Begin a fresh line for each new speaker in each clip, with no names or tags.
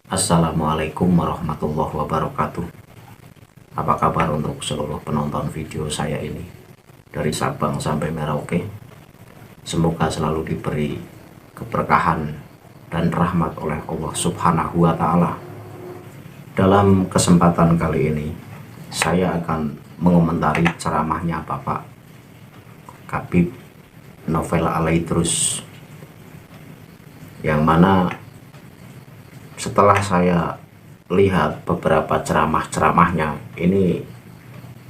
Assalamualaikum warahmatullahi wabarakatuh. Apa kabar untuk seluruh penonton video saya ini dari Sabang sampai Merauke? Semoga selalu diberi keberkahan dan rahmat oleh Allah Subhanahu wa Ta'ala. Dalam kesempatan kali ini saya akan mengomentari ceramahnya Bapak Khabib Novel Al-Idrus, yang mana setelah saya lihat beberapa ceramahnya, ini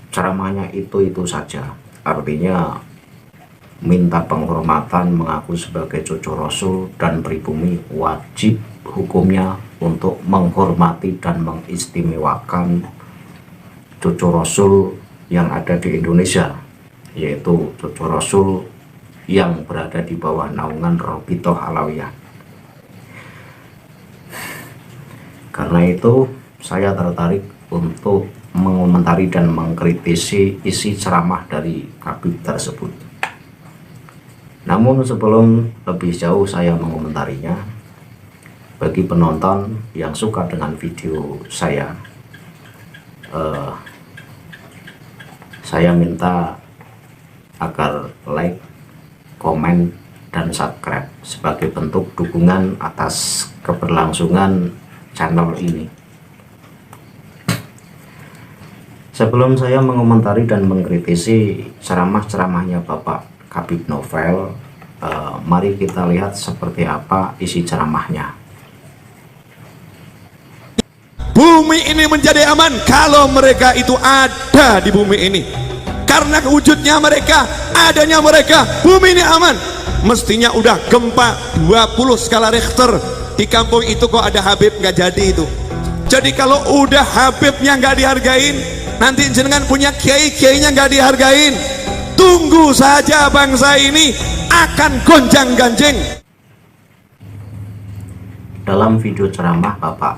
ceramahnya itu saja, artinya minta penghormatan, mengaku sebagai cucu Rasul, dan pribumi wajib hukumnya untuk menghormati dan mengistimewakan cucu Rasul yang ada di Indonesia, yaitu cucu Rasul yang berada di bawah naungan Robitoh Alawiyah. Karena itu saya tertarik untuk mengomentari dan mengkritisi isi ceramah dari Khabib tersebut. Namun sebelum lebih jauh saya mengomentarinya, bagi penonton yang suka dengan video saya minta agar like, komen, dan subscribe sebagai bentuk dukungan atas keberlangsungan channel ini. Sebelum saya mengomentari dan mengkritisi ceramahnya Bapak Khabib Novel, mari kita lihat seperti apa isi ceramahnya.
Bumi ini menjadi aman kalau mereka itu ada di bumi ini. Karena wujudnya mereka, adanya mereka, bumi ini aman. Mestinya udah gempa 20 skala Richter. Di kampung itu kok ada Habib, nggak jadi itu. Jadi kalau udah Habibnya nggak dihargain, nanti jenengan punya kiai-kiainya nggak dihargain, tunggu saja bangsa ini akan gonjang ganjing.
Dalam video ceramah Bapak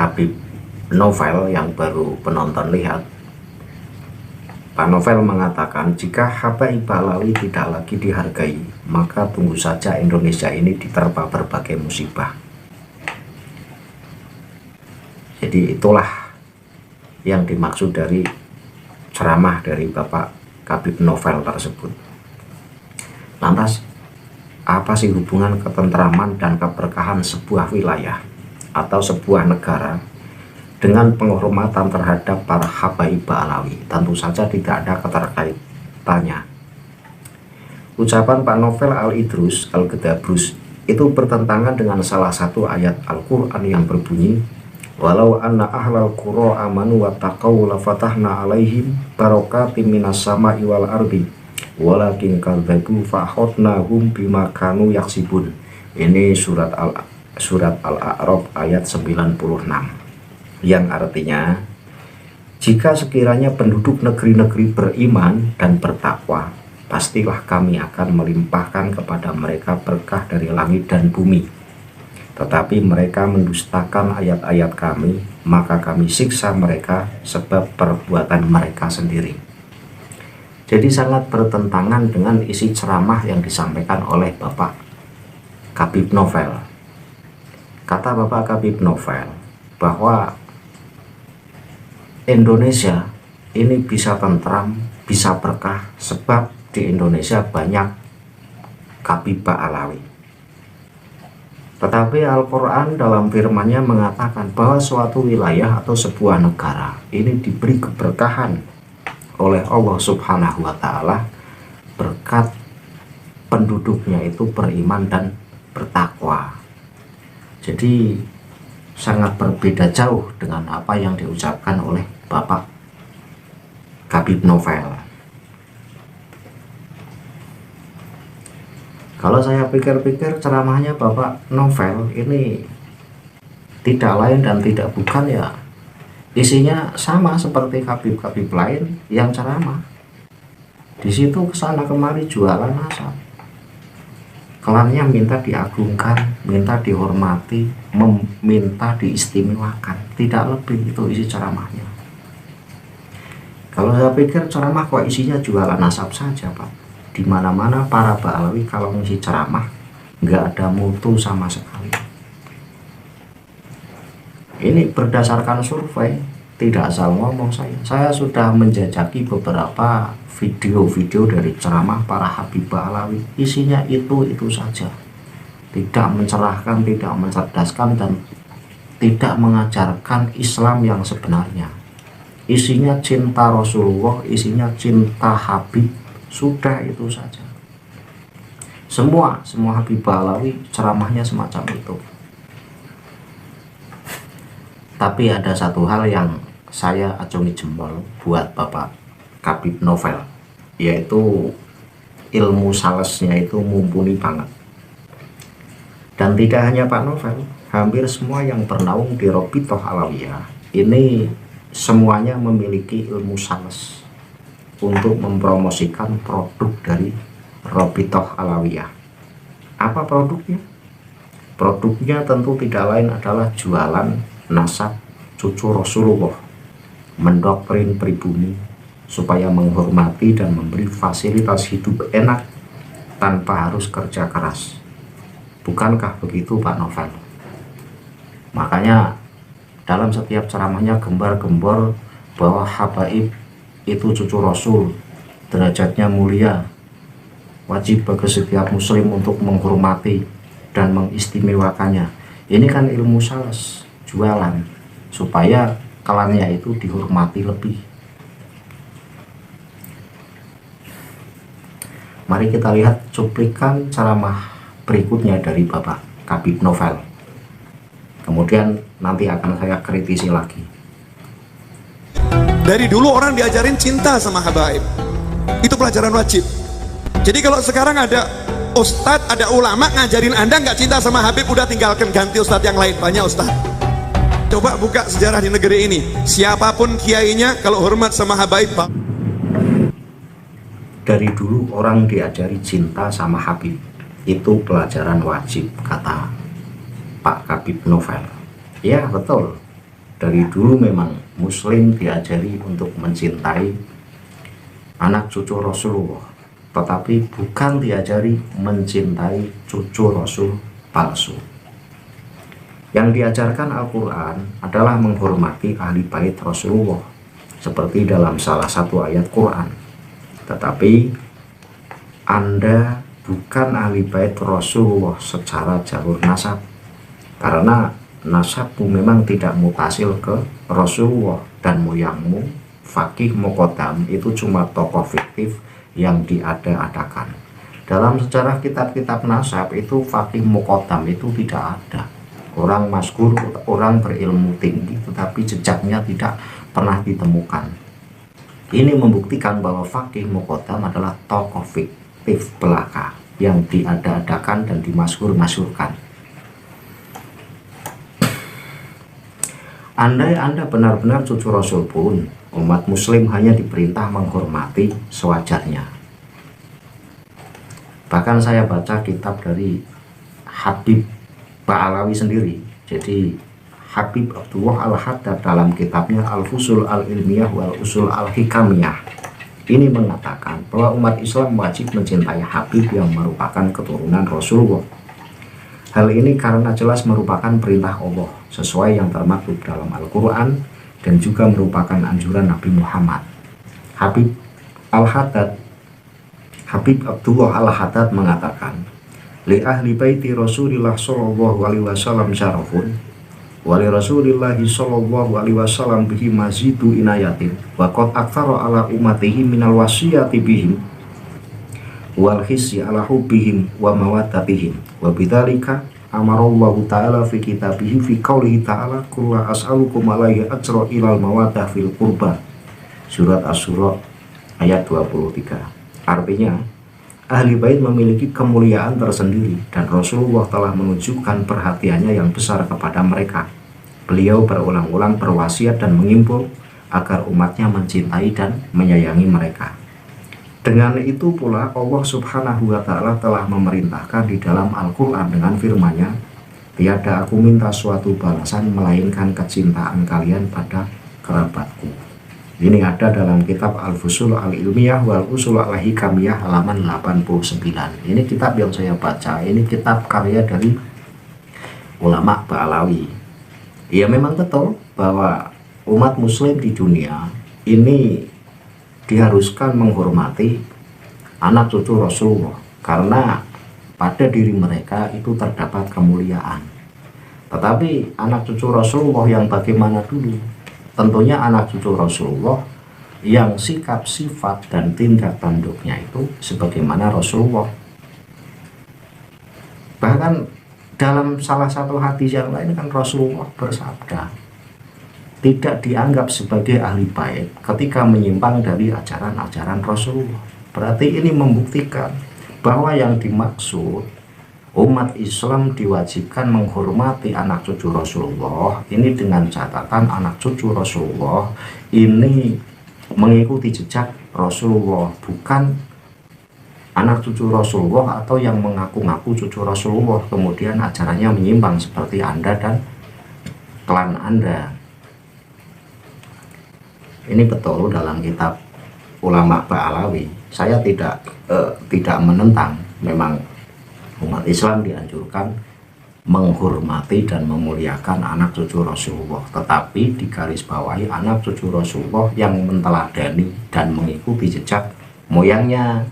Khabib Novel yang baru penonton lihat, Pak Novel mengatakan jika Habib Alawi tidak lagi dihargai, maka tunggu saja Indonesia ini diterpa berbagai musibah. Jadi itulah yang dimaksud dari ceramah dari Bapak Khabib Novel tersebut. Lantas apa sih hubungan ketentraman dan keberkahan sebuah wilayah atau sebuah negara dengan penghormatan terhadap para habaib Alawi? Tentu saja tidak ada keterkaitannya. Ucapan Pak Novel Al-Idrus Al-Gedabrus itu bertentangan dengan salah satu ayat Al-Quran yang berbunyi, walau anna ahlal qura amanu wa taqaw la fatahna alaihim barakatim minas sama'i wal ardi walakin kadzabu fa akhadnahum bima kanu yaksibun. Ini surat Al-A'raf ayat 96, yang artinya jika sekiranya penduduk negeri-negeri beriman dan bertakwa, pastilah kami akan melimpahkan kepada mereka berkah dari langit dan bumi. Tetapi mereka mendustakan ayat-ayat kami, maka kami siksa mereka sebab perbuatan mereka sendiri. Jadi sangat bertentangan dengan isi ceramah yang disampaikan oleh Bapak Khabib Novel. Kata Bapak Khabib Novel bahwa Indonesia ini bisa tentram, bisa berkah sebab di Indonesia banyak Khabib Alawi. Tetapi Al-Quran dalam firman-Nya mengatakan bahwa suatu wilayah atau sebuah negara ini diberi keberkahan oleh Allah Subhanahu wa Ta'ala berkat penduduknya itu beriman dan bertakwa. Jadi sangat berbeda jauh dengan apa yang diucapkan oleh Bapak Khabib Novel. Kalau saya pikir-pikir ceramahnya Bapak Novel ini tidak lain dan tidak bukan ya, isinya sama seperti Khabib-Khabib lain yang ceramah. Di situ kesana kemari jualan nasab. Klannya minta diagungkan, minta dihormati, meminta diistimewakan, tidak lebih. Itu isi ceramahnya. Kalau saya pikir ceramah kok isinya jualan nasab saja Pak. Di mana-mana para Ba'alawi kalau ngisi ceramah nggak ada mutu sama sekali. Ini berdasarkan survei, tidak asal ngomong saya sudah menjajaki beberapa video-video dari ceramah para Habibah Alawi, isinya itu saja, tidak mencerahkan, tidak mencerdaskan, dan tidak mengajarkan Islam yang sebenarnya. Isinya cinta Rasulullah, isinya cinta Habib, sudah itu saja. Semua Habibah Alawi ceramahnya semacam itu. Tapi ada satu hal yang saya acungi jempol buat Bapak Kabib Novel, yaitu ilmu salesnya itu mumpuni banget. Dan tidak hanya Pak Novel, hampir semua yang bernaung di Robitoh Alawiyah ini semuanya memiliki ilmu sales untuk mempromosikan produk dari Robitoh Alawiyah. Apa produknya? Produknya tentu tidak lain adalah jualan nasab cucu Rasulullah, mendoktrin pribumi supaya menghormati dan memberi fasilitas hidup enak tanpa harus kerja keras. Bukankah begitu Pak Novel? Makanya dalam setiap ceramahnya gembar-gembor bahwa habaib itu cucu Rasul, derajatnya mulia, wajib bagi setiap muslim untuk menghormati dan mengistimewakannya. Ini kan ilmu sales, jualan, supaya kalannya itu dihormati lebih. Mari kita lihat cuplikan ceramah berikutnya dari Bapak Kabib Novel. Kemudian nanti akan saya kritisi lagi.
Dari dulu orang diajarin cinta sama habaib, itu pelajaran wajib. Jadi kalau sekarang ada ustadz, ada ulama ngajarin Anda nggak cinta sama Habib, udah tinggalkan, ganti ustadz yang lain. Banyak ustadz. Coba buka sejarah di negeri ini, siapapun kiainya kalau hormat sama habaib, Pak.
Dari dulu orang diajari cinta sama Habib, itu pelajaran wajib, kata Pak Kabib Novel. Ya betul, dari dulu memang muslim diajari untuk mencintai anak cucu Rasulullah, tetapi bukan diajari mencintai cucu Rasul palsu. Yang diajarkan Al-Quran adalah menghormati ahli bait Rasulullah, seperti dalam salah satu ayat Quran. Tetapi Anda bukan ahli bait Rasulullah secara jalur nasab, karena nasabmu memang tidak mutasil ke Rasulullah, dan moyangmu Fakih Muqaddam itu cuma tokoh fiktif yang diada-adakan. Dalam sejarah kitab-kitab nasab itu Fakih Muqaddam itu tidak ada. Orang maskur, orang berilmu tinggi, tetapi jejaknya tidak pernah ditemukan. Ini membuktikan bahwa Fakih Muqaddam adalah tokoh fiktif belaka yang diada-adakan dan dimaskur-masurkan. Andai Anda benar-benar cucu Rasul pun, umat muslim hanya diperintah menghormati sewajarnya. Bahkan saya baca kitab dari Habib Ba'alawi sendiri. Jadi Habib Abdullah Al-Haddad dalam kitabnya Al-Fusul Al-Ilmiyah wal Usul Al-Hikamiyah ini mengatakan bahwa umat Islam wajib mencintai Habib yang merupakan keturunan Rasulullah. Hal ini karena jelas merupakan perintah Allah sesuai yang termaktub dalam Al-Quran dan juga merupakan anjuran Nabi Muhammad. Habib Abdullah Al-Haddad mengatakan, li ahli baiti Rasulillah sallallahu alaihi wasallam syarafun wa li Rasulillahi sallallahu alaihi wasallam bihi mazidu inayatin wa qad aktsara ala ummatihi minal wasiyati bihim wal hissi ala hubbihim wa mawaddatihim wa bidzalika amarallahu ta'ala fi kitabihi fi qaulihi ta'ala qul la as'alukum alaihi ajra ilal mawaddah fil qurba, surat Asy-Syura ayat 23. Artinya ahli bait memiliki kemuliaan tersendiri dan Rasulullah telah menunjukkan perhatiannya yang besar kepada mereka. Beliau berulang-ulang berwasiat dan mengimbau agar umatnya mencintai dan menyayangi mereka. Dengan itu pula Allah Subhanahu wa Ta'ala telah memerintahkan di dalam Al-Quran dengan firman-Nya, tiada aku minta suatu balasan melainkan kecintaan kalian pada kerabatku. Ini ada dalam kitab Al-Fusul Al-Ilmiyah wal Usul Al-Hikamiyah halaman 89. Ini kitab yang saya baca, ini kitab karya dari ulama Ba'alawi Ya memang betul bahwa umat muslim di dunia ini diharuskan menghormati anak cucu Rasulullah karena pada diri mereka itu terdapat kemuliaan. Tetapi anak cucu Rasulullah yang bagaimana dulu? Tentunya anak cucu Rasulullah yang sikap, sifat, dan tindak tanduknya itu sebagaimana Rasulullah. Bahkan dalam salah satu hadis yang lain kan Rasulullah bersabda, tidak dianggap sebagai ahli bait ketika menyimpang dari ajaran-ajaran Rasulullah. Berarti ini membuktikan bahwa yang dimaksud umat Islam diwajibkan menghormati anak cucu Rasulullah ini dengan catatan anak cucu Rasulullah ini mengikuti jejak Rasulullah, bukan anak cucu Rasulullah atau yang mengaku-ngaku cucu Rasulullah kemudian ajarannya menyimpang seperti Anda dan klan Anda. Ini betul dalam kitab ulama Ba'alawi. Saya tidak menentang, memang umat Islam dianjurkan menghormati dan memuliakan anak cucu Rasulullah, tetapi digarisbawahi anak cucu Rasulullah yang menteladani dan mengikuti jejak moyangnya,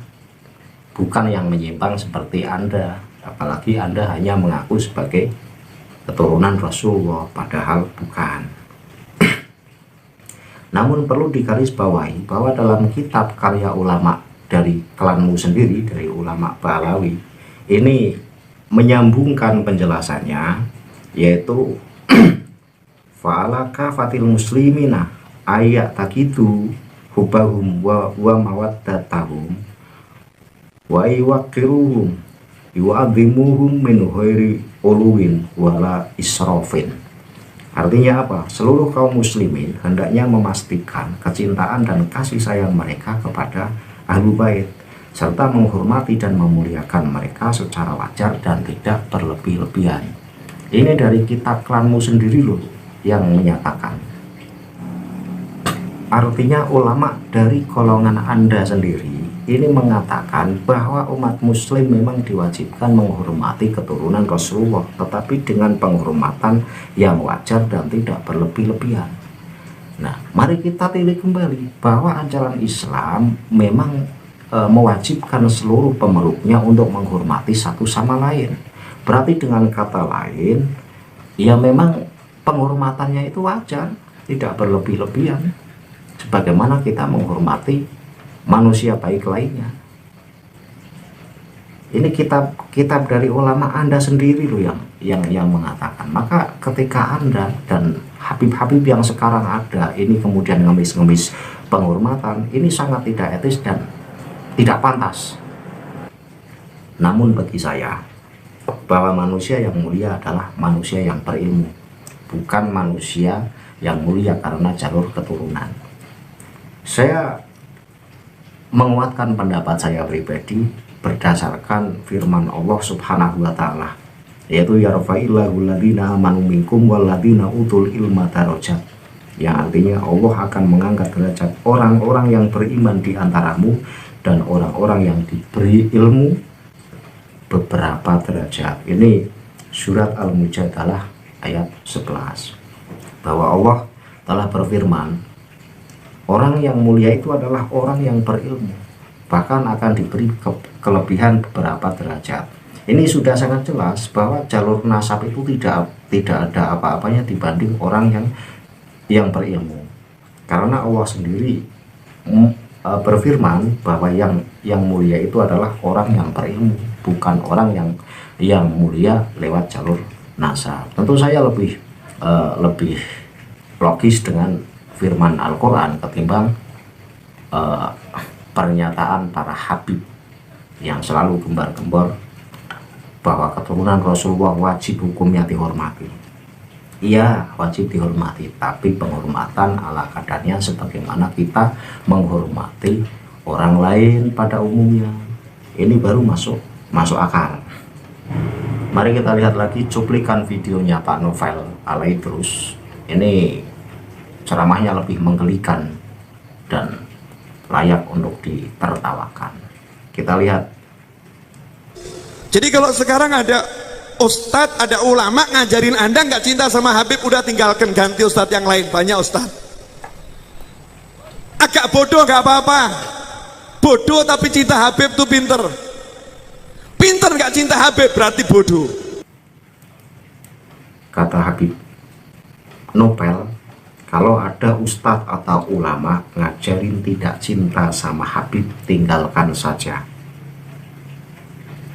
bukan yang menyimpang seperti Anda, apalagi Anda hanya mengaku sebagai keturunan Rasulullah padahal bukan. Namun perlu digarisbawahi bahwa dalam kitab karya ulama dari klanmu sendiri, dari ulama Ba'alawi, ini menyambungkan penjelasannya, yaitu fa'ala kafatil muslimina ayat takitu hubahum wa mawaddatahum wa iwakiruhum yu'adzimuhum min ghairi uluwin wala israfin. Artinya apa? Seluruh kaum muslimin hendaknya memastikan kecintaan dan kasih sayang mereka kepada ahlu bait serta menghormati dan memuliakan mereka secara wajar dan tidak berlebih-lebihan. Ini dari kitab klanmu sendiri loh yang menyatakan. Artinya ulama dari golongan Anda sendiri ini mengatakan bahwa umat muslim memang diwajibkan menghormati keturunan Rasulullah, tetapi dengan penghormatan yang wajar dan tidak berlebih-lebihan. Nah, mari kita tilik kembali bahwa ajaran Islam memang mewajibkan seluruh pemeluknya untuk menghormati satu sama lain. Berarti dengan kata lain, ya memang penghormatannya itu wajar, tidak berlebih-lebihan, sebagaimana kita menghormati manusia baik lainnya. Ini kitab dari ulama Anda sendiri loh yang mengatakan. Maka ketika Anda dan Habib-habib yang sekarang ada ini kemudian ngemis-ngemis penghormatan, ini sangat tidak etis dan tidak pantas. Namun bagi saya bahwa manusia yang mulia adalah manusia yang berilmu, bukan manusia yang mulia karena jalur keturunan. Saya menguatkan pendapat saya pribadi berdasarkan firman Allah Subhanahu wa taala, yaitu yarfa'illahu alladziina aamanu minkum walladziina utul ilma darajat, yang artinya Allah akan mengangkat derajat orang-orang yang beriman di antaramu dan orang-orang yang diberi ilmu beberapa derajat. Ini surat Al-Mujadalah ayat 11, bahwa Allah telah berfirman, orang yang mulia itu adalah orang yang berilmu, bahkan akan diberi kelebihan beberapa derajat. Ini sudah sangat jelas bahwa jalur nasab itu tidak ada apa-apanya dibanding orang yang berilmu, karena Allah sendiri berfirman bahwa yang mulia itu adalah orang yang berilmu, bukan orang yang mulia lewat jalur nasab. Tentu saya lebih logis dengan firman Al-Quran ketimbang pernyataan para habib yang selalu gembar-gembor bahwa keturunan Rasulullah wajib hukumnya dihormati. Iya, wajib dihormati, tapi penghormatan ala kadarnya sebagaimana kita menghormati orang lain pada umumnya. Ini baru masuk akal. Mari kita lihat lagi cuplikan videonya Pak Novel Alaidrus. Ini ceramahnya lebih menggelikan dan layak untuk ditertawakan. Kita lihat.
Jadi kalau sekarang ada Ustadz, ada ulama ngajarin Anda nggak cinta sama Habib, udah tinggalkan, ganti ustadz yang lain. Banyak ustadz. Agak bodoh nggak apa-apa. Bodoh tapi cinta Habib tuh pinter. Pinter nggak cinta Habib berarti bodoh.
Kata Habib Novel, kalau ada ustadz atau ulama ngajarin tidak cinta sama Habib, tinggalkan saja.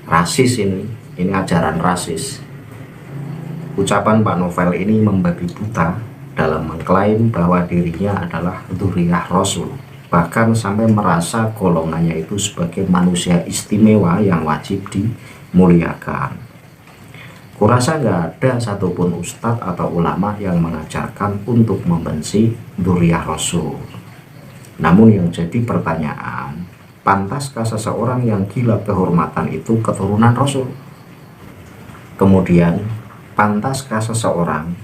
Rasis ini ajaran rasis. Ucapan Pak Novel ini membabi buta dalam mengklaim bahwa dirinya adalah dzurriyyah Rasul, bahkan sampai merasa golongannya itu sebagai manusia istimewa yang wajib dimuliakan. Kurasa nggak ada satupun ustadz atau ulama yang mengajarkan untuk membenci dzurriyyah Rasul. Namun yang jadi pertanyaan, pantaskah seseorang yang gila kehormatan itu keturunan Rasul? Kemudian, pantaskah seseorang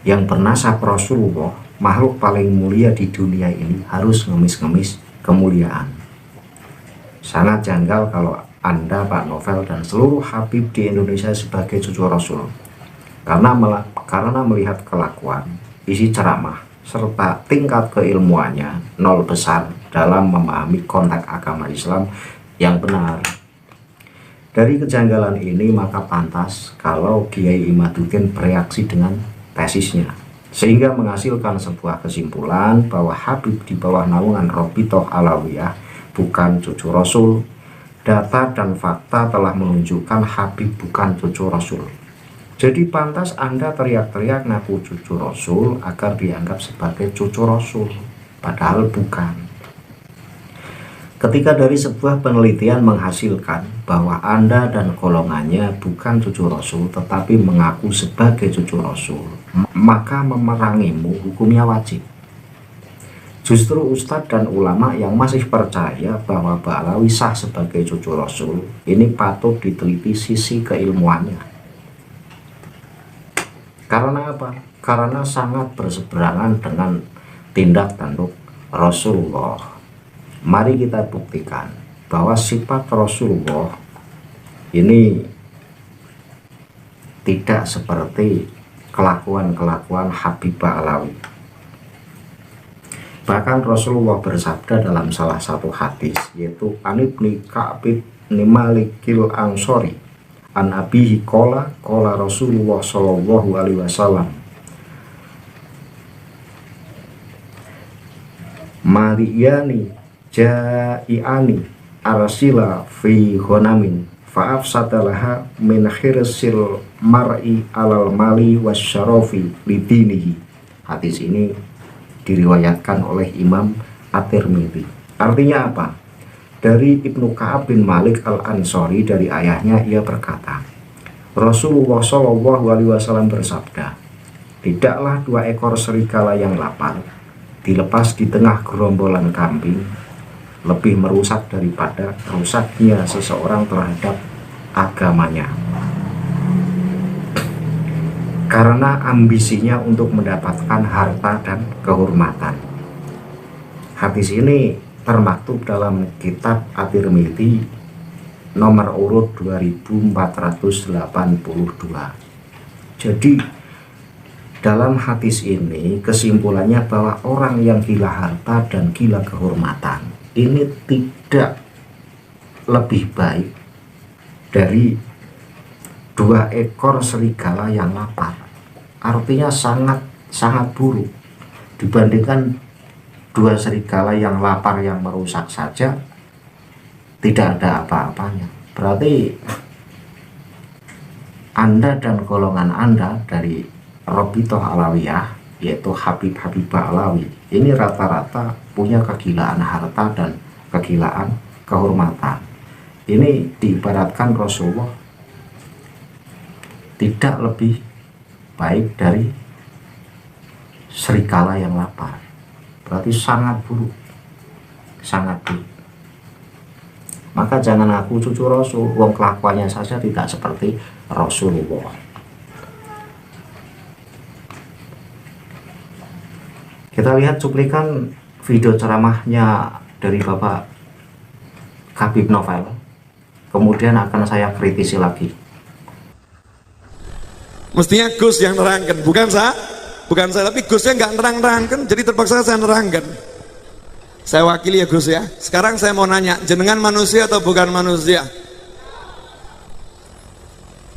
yang bernasab Rasulullah, makhluk paling mulia di dunia ini, harus ngemis-ngemis kemuliaan? Sangat janggal kalau Anda, Pak Novel, dan seluruh Habib di Indonesia sebagai cucu Rasul. Karena melihat kelakuan, isi ceramah, serta tingkat keilmuannya nol besar dalam memahami konteks agama Islam yang benar. Dari kejanggalan ini maka pantas kalau Kiai Imaduddin bereaksi dengan tesisnya, sehingga menghasilkan sebuah kesimpulan bahwa Habib di bawah naungan Robitoh Alawiyah bukan cucu Rasul. Data dan fakta telah menunjukkan Habib bukan cucu Rasul. Jadi pantas Anda teriak-teriak ngaku cucu Rasul agar dianggap sebagai cucu Rasul, padahal bukan. Ketika dari sebuah penelitian menghasilkan bahwa Anda dan golongannya bukan cucu Rasul tetapi mengaku sebagai cucu Rasul, maka memerangimu hukumnya wajib. Justru ustadz dan ulama yang masih percaya bahwa Ba'alawi sah sebagai cucu Rasul, ini patut diteliti sisi keilmuannya. Karena apa? Karena sangat berseberangan dengan tindak tanduk Rasulullah. Mari kita buktikan bahwa sifat Rasulullah ini tidak seperti kelakuan-kelakuan Habib Ba'alawi. Bahkan Rasulullah bersabda dalam salah satu hadis, yaitu An Ibni Ka'ab bin Malikil Ansori an abihi qala Rasulullah sallallahu alaihi wasallam, Mariyani ja'iani arsila fi ghonamin fa'afsadalaha min khirsil mar'i alal mali wasyarafi lidinihi. Hadis ini diriwayatkan oleh Imam At-Tirmidzi. Artinya apa? Dari Ibnu Ka'ab bin Malik Al-Ansori, dari ayahnya, ia berkata, Rasulullah Shallallahu Alaihi Wasallam bersabda, tidaklah 2 ekor serigala yang lapar dilepas di tengah gerombolan kambing lebih merusak daripada rusaknya seseorang terhadap agamanya, karena ambisinya untuk mendapatkan harta dan kehormatan. Hadis ini termaktub dalam kitab At-Tirmidzi nomor urut 2482. Jadi dalam hadis ini kesimpulannya bahwa orang yang gila harta dan gila kehormatan ini tidak lebih baik dari 2 ekor serigala yang lapar. Artinya sangat buruk dibandingkan 2 serigala yang lapar yang merusak saja tidak ada apa-apanya. Berarti Anda dan golongan Anda dari Robitoh Alawiyah, yaitu Habib-Habib Ba'alawi, ini rata-rata punya kegilaan harta dan kegilaan kehormatan. Ini diibaratkan Rasulullah tidak lebih baik dari serigala yang lapar. Berarti sangat buruk, sangat buruk. Maka jangan aku cucu Rasul, wong kelakuannya saja tidak seperti Rasulullah. Kita lihat cuplikan video ceramahnya dari Bapak Habib Novel, kemudian akan saya kritisi lagi.
Mestinya Gus yang nerangkan, bukan saya, tapi Gusnya nggak nerangkan, jadi terpaksa saya nerangkan. Saya wakili ya Gus ya. Sekarang saya mau nanya, jenengan manusia atau bukan manusia?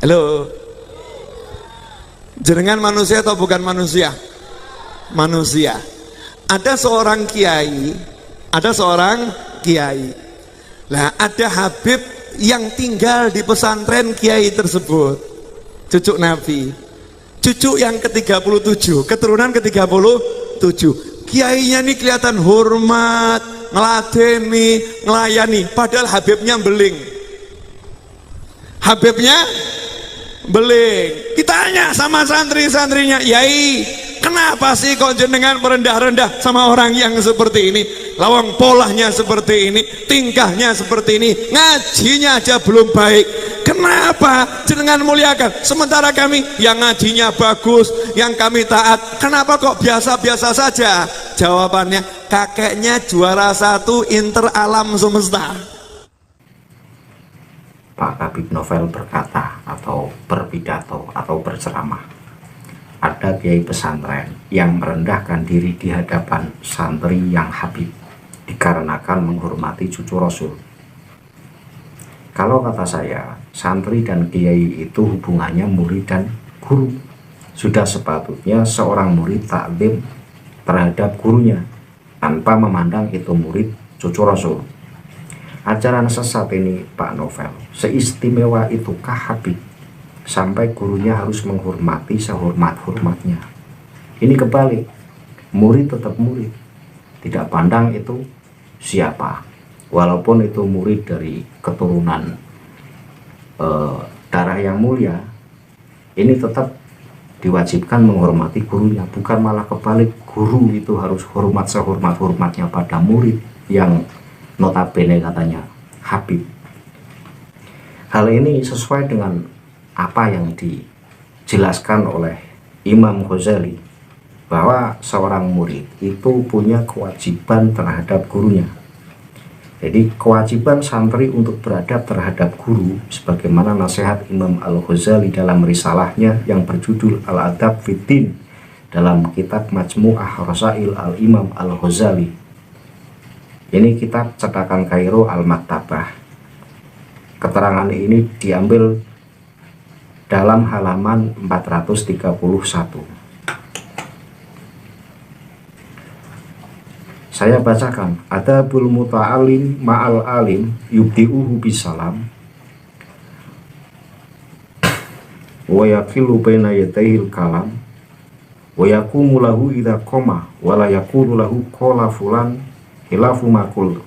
Halo, jenengan manusia atau bukan manusia? Manusia. Ada seorang kiai, Lah ada Habib yang tinggal di pesantren kiai tersebut, cucu Nabi, cucu yang ke-37, keturunan ke-37. Kiainya ini kelihatan hormat, ngeladeni, ngelayani, padahal Habibnya beling. Kita tanya sama santri-santrinya, yai, kenapa sih kok jenengan merendah-rendah sama orang yang seperti ini? Lawang polahnya seperti ini, tingkahnya seperti ini, ngajinya aja belum baik. Kenapa jenengan muliakan? Sementara kami yang ngajinya bagus, yang kami taat, kenapa kok biasa-biasa saja? Jawabannya, kakeknya juara 1 Inter Alam Semesta.
Pak Habib Novel berkata atau berpidato atau berceramah, ada kiai pesantren yang merendahkan diri di hadapan santri yang Habib dikarenakan menghormati cucu Rasul. Kalau kata saya, santri dan kiai itu hubungannya murid dan guru. Sudah sepatutnya seorang murid taklim terhadap gurunya tanpa memandang itu murid cucu Rasul. Ajaran sesat ini Pak Novel, seistimewa itukah Habib sampai gurunya harus menghormati sehormat-hormatnya? Ini kebalik, murid tetap murid, tidak pandang itu siapa, walaupun itu murid dari keturunan darah yang mulia, ini tetap diwajibkan menghormati gurunya, bukan malah kebalik, guru itu harus hormat sehormat-hormatnya pada murid yang notabene katanya Habib. Hal ini sesuai dengan apa yang dijelaskan oleh Imam Ghazali, bahwa seorang murid itu punya kewajiban terhadap gurunya. Jadi kewajiban santri untuk beradab terhadap guru, sebagaimana nasihat Imam Al-Ghazali dalam risalahnya yang berjudul Al-Adab Fiddin dalam kitab Majmu'ah Rasail Al-Imam Al-Ghazali. Ini kitab cetakan Kairo Al-Maktabah. Keterangan ini diambil dalam halaman 431. Saya bacakan, adabul muta'alim ma'al alim yubdi'uhu bisalam wa yaqilu baina yadayil kalam wa yaqumu lahu idha qoma wa la yaqulu lahu qala fulan khilafu makul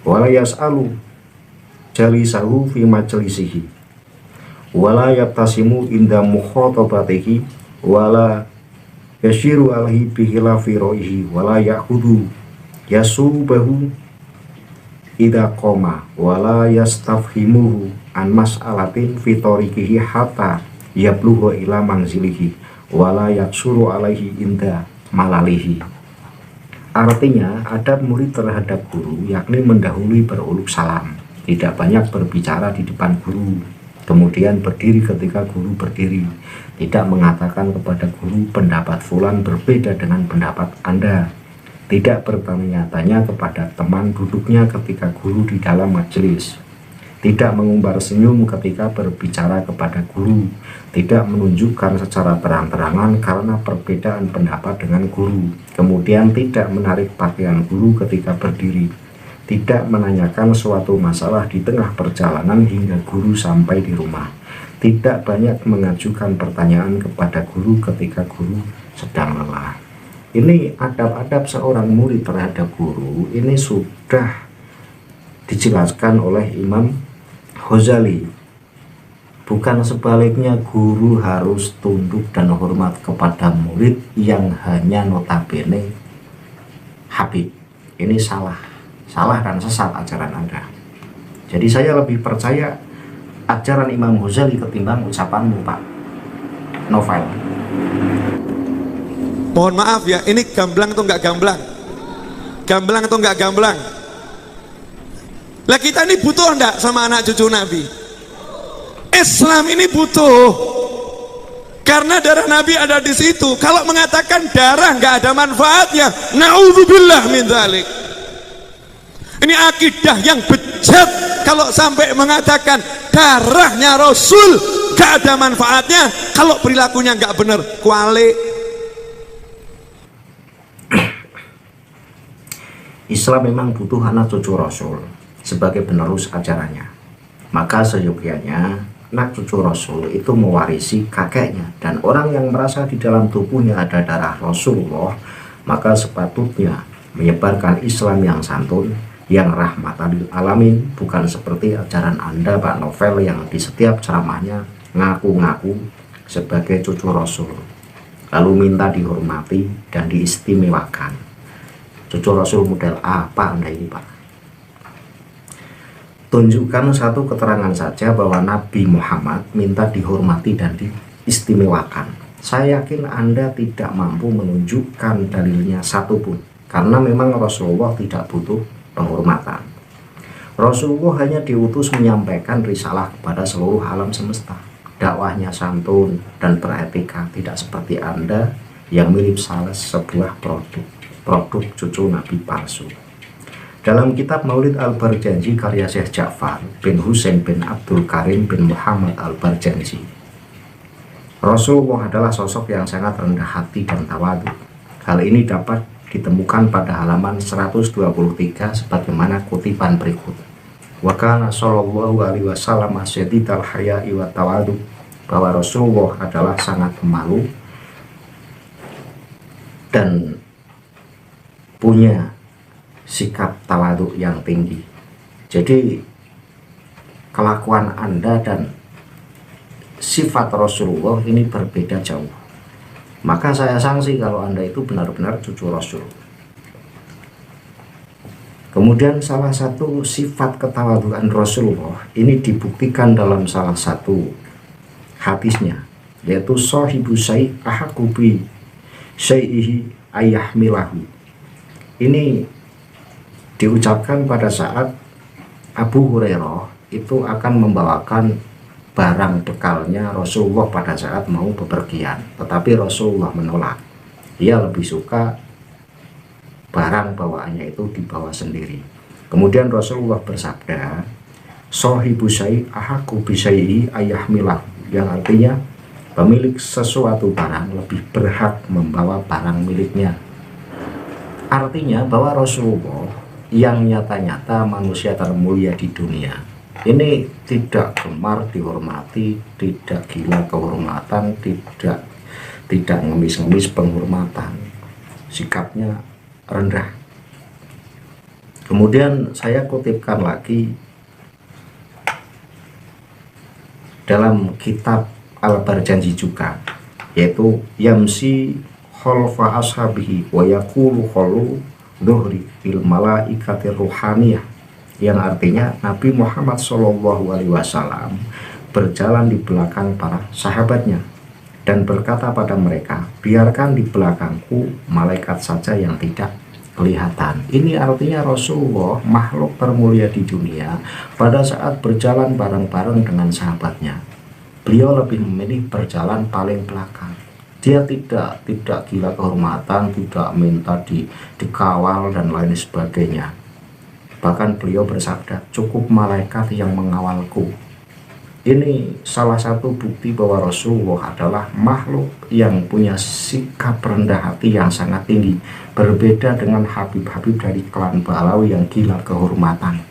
wala yas'alu jalisahu fi majlisihi wala yattasimu inda mukhatabatihi wala yashiru alaihi bihilafi ro'ihi wala ya'khudu yasubahu idha qoma wala yastafhimuhu an mas'alatin fi tariqihi hatta yabluhu ila manzilihi wala yaksuru alaihi inda malalihi. Artinya, adab murid terhadap guru yakni mendahului beruluk salam, tidak banyak berbicara di depan guru, kemudian berdiri ketika guru berdiri, tidak mengatakan kepada guru pendapat fulan berbeda dengan pendapat Anda, tidak bertanya-tanya kepada teman duduknya ketika guru di dalam majelis, tidak mengumbar senyum ketika berbicara kepada guru, tidak menunjukkan secara terang-terangan karena perbedaan pendapat dengan guru, kemudian tidak menarik pakaian guru ketika berdiri, tidak menanyakan suatu masalah di tengah perjalanan hingga guru sampai di rumah, tidak banyak mengajukan pertanyaan kepada guru ketika guru sedang lelah. Ini adab-adab seorang murid terhadap guru, ini sudah dijelaskan oleh Imam Ghazali. Bukan sebaliknya, guru harus tunduk dan hormat kepada murid yang hanya notabene Habib. Ini salah dan sesat ajaran Anda. Jadi saya lebih percaya ajaran Imam Ghazali ketimbang ucapanmu Pak Novel.
Mohon maaf ya, ini gamblang atau enggak gamblang? Gamblang atau enggak gamblang? Lah kita ini butuh enggak sama anak cucu Nabi? Islam ini butuh, karena darah Nabi ada di situ. Kalau mengatakan darah nggak ada manfaatnya, naudzubillah min dzalik. Ini akidah yang bejat kalau sampai mengatakan darahnya Rasul nggak ada manfaatnya, kalau perilakunya nggak benar, kualik.
Islam memang butuh anak cucu Rasul sebagai penerus ajarannya. Maka seyogyanya anak cucu Rasul itu mewarisi kakeknya, dan orang yang merasa di dalam tubuhnya ada darah Rasulullah, maka sepatutnya menyebarkan Islam yang santun, yang rahmatan lil alamin, bukan seperti ajaran Anda Pak Novel yang di setiap ceramahnya ngaku-ngaku sebagai cucu Rasul, lalu minta dihormati dan diistimewakan. Cucu Rasul model apa Anda ini, Pak? Tunjukkan satu keterangan saja bahwa Nabi Muhammad minta dihormati dan diistimewakan. Saya yakin Anda tidak mampu menunjukkan dalilnya satupun, karena memang Rasulullah tidak butuh penghormatan. Rasulullah hanya diutus menyampaikan risalah kepada seluruh alam semesta. Dakwahnya santun dan beretika, tidak seperti Anda yang mirip sales sebuah produk cucu Nabi palsu. Dalam kitab Maulid Al-Barjanji karya Syekh Ja'far bin Husain bin Abdul Karim bin Muhammad Al-Barjanji, Rasulullah adalah sosok yang sangat rendah hati dan tawadu. Hal ini dapat ditemukan pada halaman 123 sebagaimana kutipan berikut. Wa kana sallallahu alaihi wasallam asyadidal haya'i wa tawadu, bahwa Rasulullah adalah sangat pemalu dan punya sikap tawadhu yang tinggi. Jadi kelakuan Anda dan sifat Rasulullah ini berbeda jauh. Maka saya sanksi kalau Anda itu benar-benar cucu Rasul. Kemudian salah satu sifat ketawadhuan Rasulullah ini dibuktikan dalam salah satu hadisnya, yaitu sahibu syai' ahaqubi syai'ihi ayahmilahu. Ini diucapkan pada saat Abu Hurairah itu akan membawakan barang bekalnya Rasulullah pada saat mau bepergian, tetapi Rasulullah menolak. Dia lebih suka barang bawaannya itu dibawa sendiri. Kemudian Rasulullah bersabda, sahibu syai' ahaqqu bi syai'i ayahmilah, yang artinya pemilik sesuatu barang lebih berhak membawa barang miliknya. Artinya bahwa Rasulullah yang nyata-nyata manusia termulia di dunia ini tidak gemar dihormati, tidak gila kehormatan, tidak ngemis-ngemis penghormatan, sikapnya rendah. Kemudian saya kutipkan lagi dalam kitab Al-Barjanji juga, yaitu yamsi khalfa ashabihi wa yaqulu khalu dhuhri fil malaikatir ruhaniyah, yang artinya Nabi Muhammad SAW berjalan di belakang para sahabatnya dan berkata pada mereka, biarkan di belakangku malaikat saja yang tidak kelihatan. Ini artinya Rasulullah makhluk termulia di dunia, pada saat berjalan bareng-bareng dengan sahabatnya, beliau lebih memilih berjalan paling belakang. Dia tidak gila kehormatan, tidak minta dikawal dan lain sebagainya. Bahkan beliau bersabda, cukup malaikat yang mengawalku. Ini salah satu bukti bahwa Rasulullah adalah makhluk yang punya sikap rendah hati yang sangat tinggi, berbeda dengan Habib-Habib dari klan Balawi yang gila kehormatan.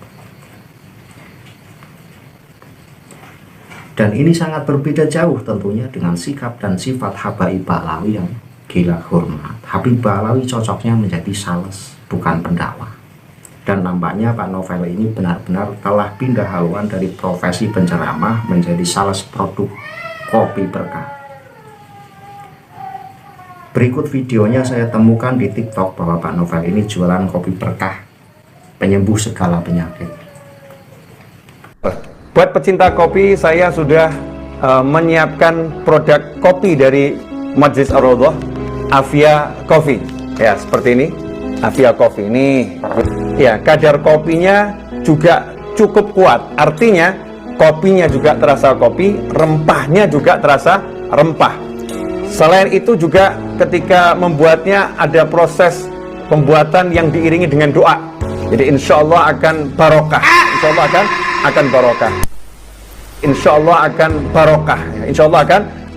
Dan ini sangat berbeda jauh tentunya dengan sikap dan sifat Habaib Balawi yang gila hormat. Habib Balawi cocoknya menjadi sales, bukan pendakwah. Dan nampaknya Pak Novel ini benar-benar telah pindah haluan dari profesi penceramah menjadi sales produk kopi berkah. Berikut videonya saya temukan di TikTok bahwa Pak Novel ini jualan kopi berkah, penyembuh segala penyakit.
Buat pecinta kopi, saya sudah menyiapkan produk kopi dari Majlis Ar-Raudhah, Afia Coffee. Ya, seperti ini, Afia Coffee. Ini ya, kadar kopinya juga cukup kuat. Artinya kopinya juga terasa kopi, rempahnya juga terasa rempah. Selain itu juga ketika membuatnya ada proses pembuatan yang diiringi dengan doa. Jadi insya Allah akan barokah, insya Allah akan barokah, insya Allah akan barokah, insya Allah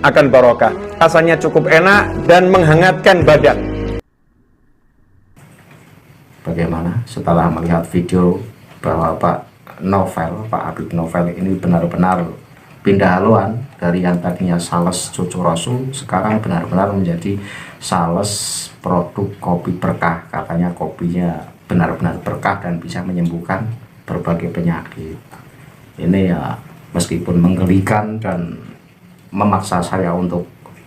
akan barokah. Rasanya cukup enak dan menghangatkan badan.
Bagaimana setelah melihat video bahwa Pak Habib Novel ini benar-benar pindah haluan dari yang tadinya sales cucu Rasul, sekarang benar-benar menjadi sales produk kopi berkah. Katanya kopinya benar-benar berkah dan bisa menyembuhkan berbagai penyakit. Ini ya meskipun menggelikan dan memaksa saya untuk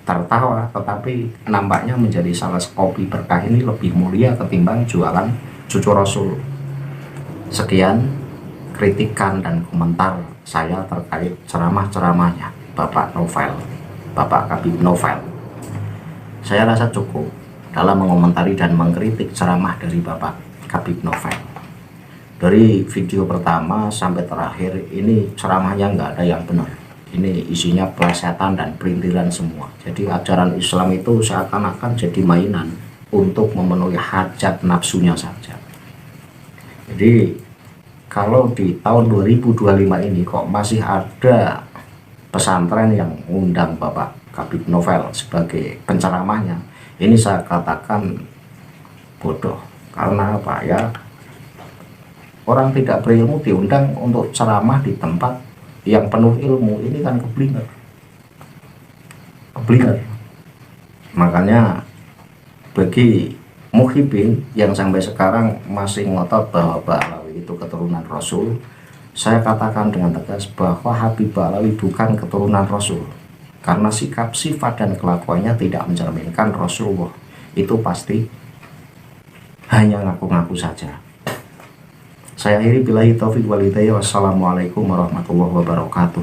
tertawa, tetapi nampaknya menjadi sales kopi berkah ini lebih mulia ketimbang jualan cucu Rasul. Sekian kritikan dan komentar saya terkait ceramah-ceramahnya Bapak Habib Novel. Saya rasa cukup dalam mengomentari dan mengkritik ceramah dari Bapak Habib Novel. Dari video pertama sampai terakhir ini ceramahnya nggak ada yang benar. Ini isinya plesetan dan perintilan semua. Jadi ajaran Islam itu seakan-akan jadi mainan untuk memenuhi hajat nafsunya saja. Jadi kalau di tahun 2025 ini kok masih ada pesantren yang mengundang Bapak Habib Novel sebagai penceramahnya, ini saya katakan bodoh. Karena apa ya, orang tidak berilmu diundang untuk ceramah di tempat yang penuh ilmu, ini kan keblinger. Makanya bagi muhibin yang sampai sekarang masih ngotot bahwa Ba'alawi itu keturunan Rasul, saya katakan dengan tegas bahwa Habib Ba'alawi bukan keturunan Rasul, karena sikap, sifat, dan kelakuannya tidak mencerminkan Rasulullah. Itu pasti hanya ngaku-ngaku saja. Saya akhiri billahi taufiq wal hidayah. Wassalamualaikum warahmatullahi wabarakatuh.